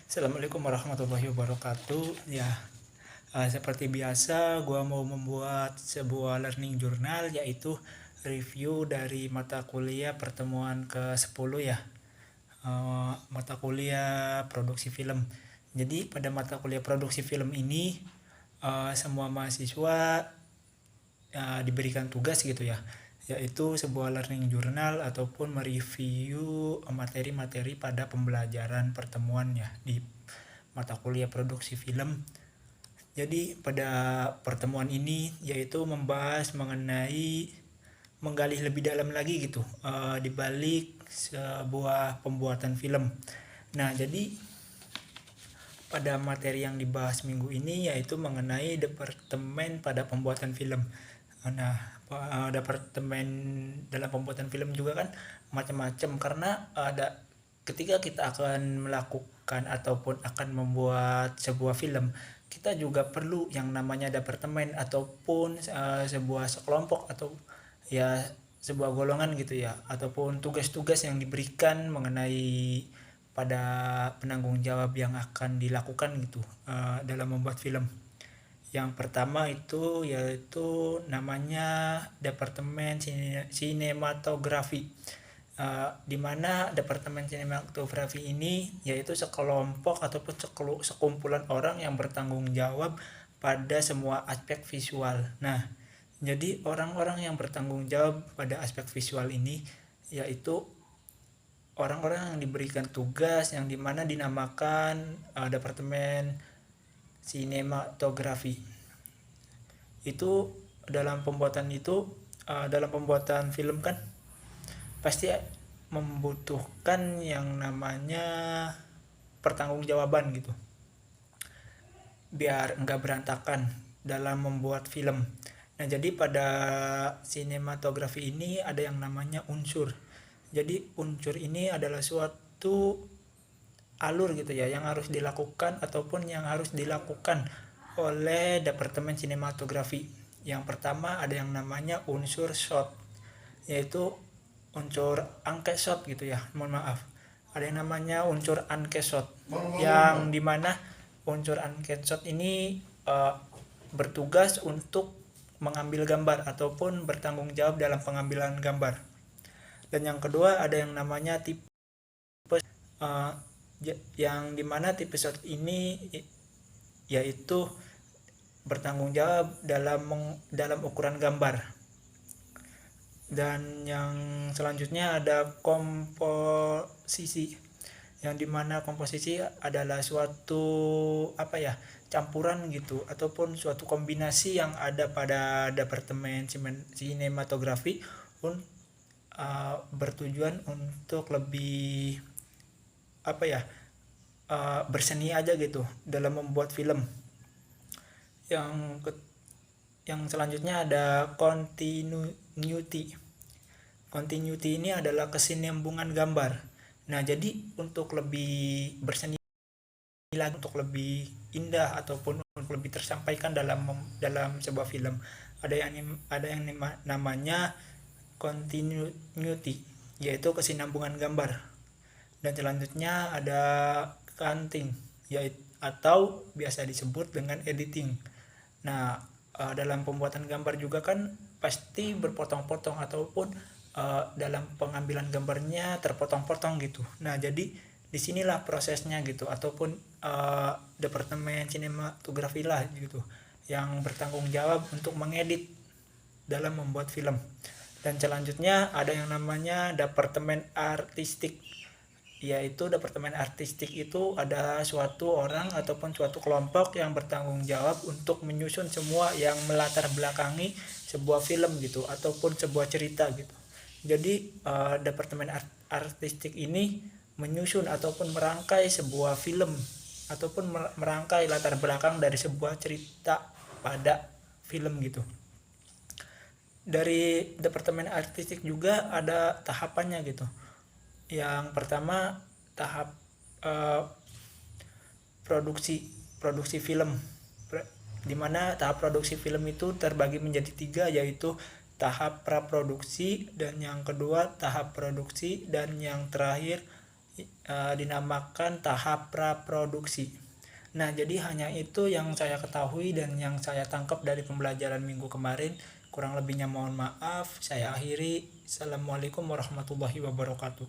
Assalamualaikum warahmatullahi wabarakatuh. Seperti biasa, gua mau membuat sebuah learning journal, yaitu review dari mata kuliah pertemuan ke-10 ya. Mata kuliah produksi film. Jadi pada mata kuliah produksi film ini semua mahasiswa diberikan tugas gitu ya, yaitu sebuah learning journal ataupun mereview materi-materi pada pembelajaran pertemuannya di mata kuliah produksi film. Jadi pada pertemuan ini yaitu membahas mengenai menggali lebih dalam lagi gitu di balik sebuah pembuatan film. Nah, jadi pada materi yang dibahas minggu ini yaitu mengenai departemen pada pembuatan film. Nah, departemen dalam pembuatan film juga kan macam-macam, karena ada ketika kita akan melakukan ataupun akan membuat sebuah film, kita juga perlu yang namanya departemen ataupun sebuah sekelompok atau ya sebuah golongan gitu ya, ataupun tugas-tugas yang diberikan mengenai pada penanggung jawab yang akan dilakukan gitu dalam membuat film. Yang pertama itu yaitu namanya Departemen Sinematografi, di mana Departemen Sinematografi ini yaitu sekelompok ataupun sekumpulan orang yang bertanggung jawab pada semua aspek visual. Nah, jadi orang-orang yang bertanggung jawab pada aspek visual ini yaitu orang-orang yang diberikan tugas yang dimana dinamakan Departemen Sinematografi. Itu dalam pembuatan film kan pasti membutuhkan yang namanya pertanggungjawaban gitu, biar enggak berantakan dalam membuat film. Nah, jadi pada sinematografi ini ada yang namanya unsur. Jadi unsur ini adalah suatu alur gitu ya yang harus dilakukan ataupun yang harus dilakukan oleh Departemen Sinematografi. Yang pertama ada yang namanya unsur shot, yaitu unsur angke shot gitu ya, mohon maaf. Ada yang namanya unsur angke shot, yang dimana unsur angke shot ini bertugas untuk mengambil gambar ataupun bertanggung jawab dalam pengambilan gambar. Dan yang kedua ada yang namanya tipe yang dimana tipe shot ini yaitu bertanggung jawab dalam ukuran gambar. Dan yang selanjutnya ada komposisi, yang dimana komposisi adalah suatu campuran gitu ataupun suatu kombinasi yang ada pada Departemen Sinematografi bertujuan untuk lebih berseni aja gitu dalam membuat film. Yang selanjutnya ada continuity. Continuity ini adalah kesinambungan gambar. Nah, jadi untuk lebih berseni lagi, untuk lebih indah ataupun untuk lebih tersampaikan dalam sebuah film, ada yang namanya continuity, yaitu kesinambungan gambar. Dan selanjutnya ada cutting, yaitu atau biasa disebut dengan editing. Nah, dalam pembuatan gambar juga kan pasti berpotong-potong ataupun dalam pengambilan gambarnya terpotong-potong gitu. Nah, jadi disinilah prosesnya gitu, ataupun Departemen Sinematografi lah gitu yang bertanggung jawab untuk mengedit dalam membuat film. Dan selanjutnya ada yang namanya Departemen Artistik, yaitu Departemen Artistik itu ada suatu orang ataupun suatu kelompok yang bertanggung jawab untuk menyusun semua yang melatar belakangi sebuah film gitu ataupun sebuah cerita gitu. Jadi Departemen Artistik ini menyusun ataupun merangkai sebuah film ataupun merangkai latar belakang dari sebuah cerita pada film gitu. Dari Departemen Artistik juga ada tahapannya gitu. Yang pertama tahap produksi film, dimana tahap produksi film itu terbagi menjadi 3, yaitu tahap praproduksi, dan yang kedua tahap produksi, dan yang terakhir dinamakan tahap praproduksi. Nah, jadi hanya itu yang saya ketahui dan yang saya tangkap dari pembelajaran minggu kemarin. Kurang lebihnya mohon maaf. Saya akhiri. Assalamualaikum warahmatullahi wabarakatuh.